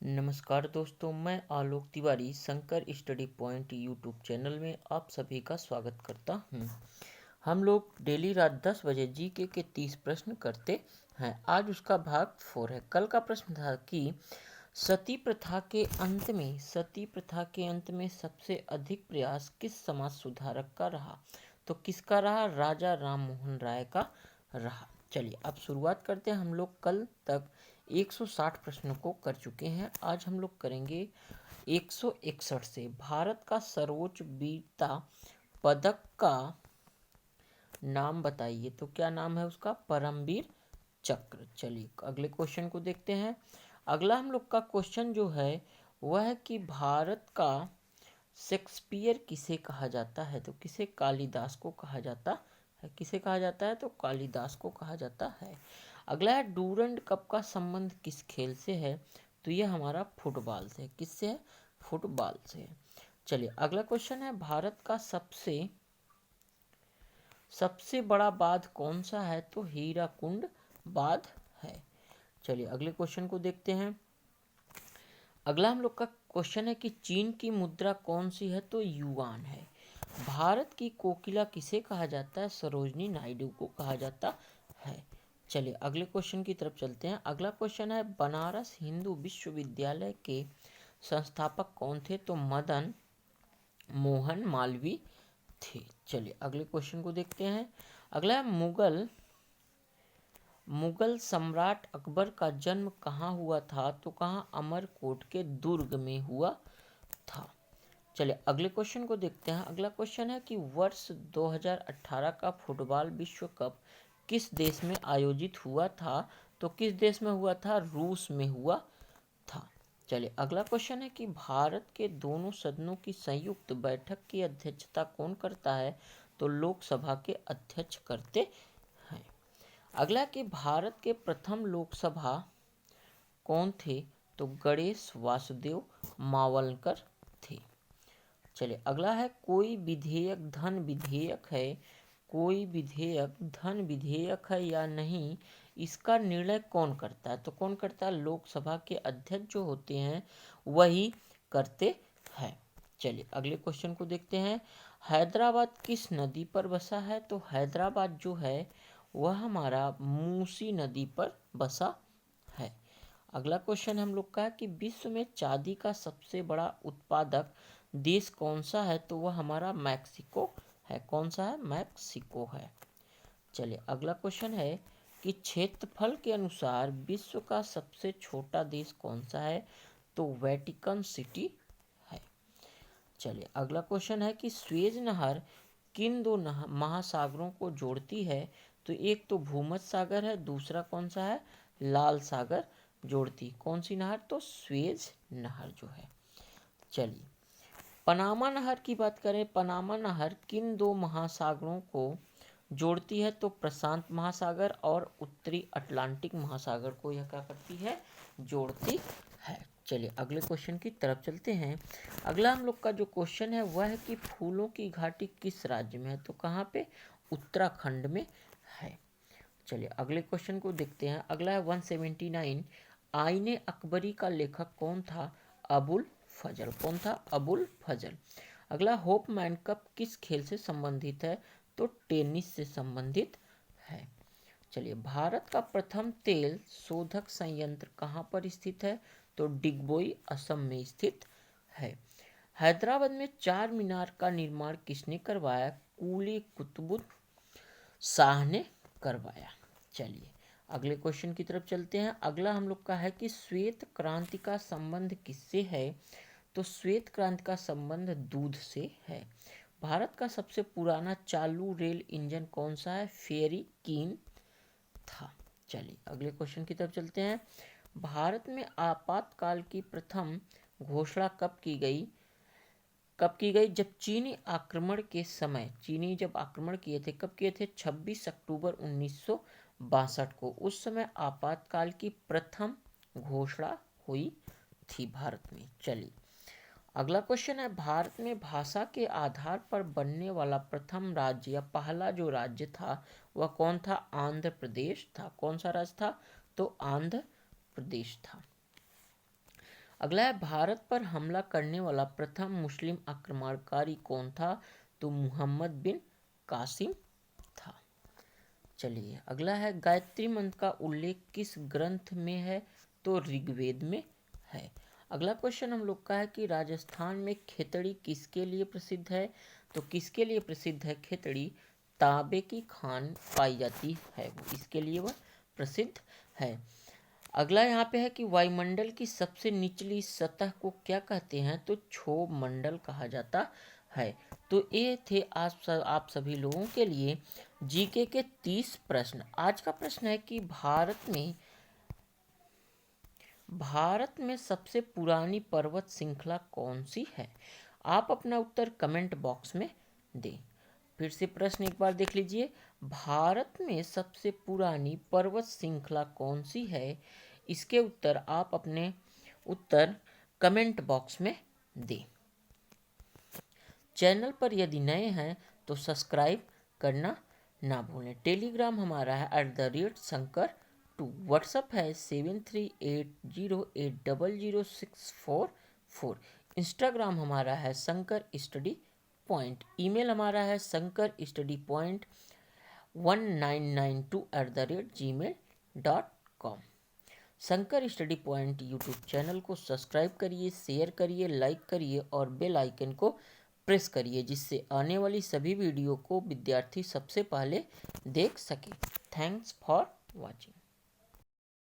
नमस्कार दोस्तों, मैं Alok Tiwari Shankar study point YouTube channel में आप सभी का स्वागत करता हूं। हम लोग डेली रात 10 बजे जीके के 30 प्रश्न करते हैं। आज उसका भाग 4 है। कल का प्रश्न था कि सती प्रथा के अंत में सबसे अधिक प्रयास किस समाज सुधारक का रहा? तो किसका रहा? राजा राम मोहन राय का रहा। चलिए अब शुरुआत करते हैं। हम लोग कल तक 160 प्रश्नों को कर चुके हैं। आज हम लोग करेंगे 161 से। भारत का सर्वोच्च वीरता पदक का नाम बताइए। तो क्या नाम है उसका? परमवीर चक्र। चलिए अगले क्वेश्चन को देखते हैं। अगला हम लोग का क्वेश्चन जो है वह है कि भारत का शेक्सपियर किसे कहा जाता है? तो किसे? कालिदास को कहा जाता है। किसे कहा जाता है? तो कालिदास को कहा जाता है। अगला है डूरंड कप का संबंध किस खेल से है? तो ये हमारा फुटबॉल से है। किससे है? फुटबॉल से है। चलिए अगला क्वेश्चन है भारत का सबसे बड़ा बांध कौन सा है? तो हीराकुंड बांध है। चलिए अगले क्वेश्चन को देखते हैं। अगला हम लोग का क्वेश्चन है कि चीन की मुद्रा कौन सी है? तो युआन है। भारत की कोकिला किसे कहा जाता है? सरोजनी नायडू को कहा जाता है। चलिए अगले क्वेश्चन की तरफ चलते हैं। अगला क्वेश्चन है बनारस हिंदू विश्वविद्यालय के संस्थापक कौन थे? तो मदन मोहन मालवीय थे। चलिए अगले क्वेश्चन को देखते हैं। अगला है मुगल सम्राट अकबर का जन्म कहाँ हुआ था? तो कहाँ? अमरकोट के दुर्ग में हुआ था। चलिए अगले क्वेश्चन को देखते हैं। अगला क्वेश्चन है कि वर्ष 2018 का फुटबॉल विश्व कप किस देश में आयोजित हुआ था? तो किस देश में हुआ था? रूस में हुआ था। चलिए अगला क्वेश्चन है कि भारत के दोनों सदनों की संयुक्त बैठक की अध्यक्षता कौन करता है? तो लोकसभा के अध्यक्ष करते हैं। अगला कि भारत के प्रथम लोकसभा कौन थे? तो गणेश वासुदेव मावलकर थे। चलिए अगला है कोई विधेयक धन विधेयक है। कोई विधेयक धन विधेयक है या नहीं, इसका निर्णय कौन करता है? तो कौन करता है? लोकसभा के अध्यक्ष जो होते हैं वही करते हैं। चलिए अगले क्वेश्चन को देखते हैं। हैदराबाद किस नदी पर बसा है? तो हैदराबाद जो है वह हमारा मूसी नदी पर बसा है। अगला क्वेश्चन हम लोग का है कि विश्व में चांदी का सबसे बड़ा उत्पादक देश कौन सा है? तो वह हमारा मैक्सिको है। कौन सा है? मैक्सिको है। चलिए अगला क्वेश्चन है कि क्षेत्रफल के अनुसार विश्व का सबसे छोटा देश कौन सा है? तो वेटिकन सिटी है। चलिए अगला क्वेश्चन है कि स्वेज नहर किन दो महासागरों को जोड़ती है? तो एक तो भूमध्य सागर है, दूसरा कौन सा है? लाल सागर जोड़ती। कौन सी नहर? तो स्वेज नहर जो है। चलिए पनामा नहर की बात करें। पनामा नहर किन दो महासागरों को जोड़ती है? तो प्रशांत महासागर और उत्तरी अटलांटिक महासागर को यह क्या करती है? जोड़ती है। चलिए अगले क्वेश्चन की तरफ चलते हैं। अगला हम लोग का जो क्वेश्चन है वह है कि फूलों की घाटी किस राज्य में है? तो कहाँ पे? उत्तराखंड में है। चलिए अगले क्वेश्चन को देखते हैं। अगला है 179। आईने अकबरी का लेखक कौन था? अबुल फजल। कौन था? अबुल फजल। अगला होपमैन कप किस खेल से संबंधित है? तो टेनिस से संबंधित है। चलिए भारत का प्रथम तेल शोधक संयंत्र कहाँ पर स्थित है? तो डिगबोई असम में स्थित है। हैदराबाद में चार मीनार का निर्माण किसने करवाया? कुली कुतुब शाह ने करवाया। चलिए अगले क्वेश्चन की तरफ चलते हैं। अगला हम लोग का है कि श्वेत क्रांति का संबंध किससे है? तो श्वेत क्रांति का संबंध दूध से है। भारत का सबसे पुराना चालू रेल इंजन कौन सा है? फेरी कीन था। चलिए अगले क्वेश्चन की तरफ चलते हैं। भारत में आपातकाल की प्रथम घोषणा कब की गई? जब चीनी आक्रमण के समय, चीनी जब आक्रमण किए थे, कब किए थे? 26 अक्टूबर 1962 को। उस समय आपातकाल की प्रथम घोषणा हुई थी भारत में। चलिए अगला क्वेश्चन है भारत में भाषा के आधार पर बनने वाला प्रथम राज्य या पहला जो राज्य था वह कौन था? आंध्र प्रदेश था। कौन सा राज्य था? तो आंध्र प्रदेश था। अगला है भारत पर हमला करने वाला प्रथम मुस्लिम आक्रमणकारी कौन था? तो मोहम्मद बिन कासिम था। चलिए अगला है गायत्री मंत्र का उल्लेख किस ग्रंथ में है? तो ऋग्वेद में है। अगला क्वेश्चन हम लोग का है कि राजस्थान में खेतड़ी किसके लिए प्रसिद्ध है? तो किसके लिए प्रसिद्ध है खेतड़ी? तांबे की खान पाई जाती है, वो इसके लिए वह प्रसिद्ध है। अगला यहाँ पे है कि वायुमंडल की सबसे निचली सतह को क्या कहते हैं? तो क्षोभ मंडल कहा जाता है। तो ये थे आप सभी लोगों के लिए जीके के 30 प्रश्न। आज का प्रश्न है कि भारत में सबसे पुरानी पर्वत श्रृंखला कौन सी है? आप अपना उत्तर कमेंट बॉक्स में दें। फिर से प्रश्न एक बार देख लीजिए, भारत में सबसे पुरानी पर्वत श्रृंखला कौन सी है? इसके उत्तर आप अपने उत्तर कमेंट बॉक्स में दें। चैनल पर यदि नए हैं तो सब्सक्राइब करना ना भूलें। टेलीग्राम हमारा है @शंकर2, व्हाट्सअप है 7380800644, इंस्टाग्राम हमारा है शंकर स्टडी पॉइंट, ईमेल हमारा है sankarstudypoint1992@gmail.com। Shankar study point YouTube channel को सब्सक्राइब करिए, शेयर करिए, लाइक करिए और बेल आइकन को प्रेस करिए, जिससे आने वाली सभी वीडियो को विद्यार्थी सबसे पहले देख सके। Thanks for watching.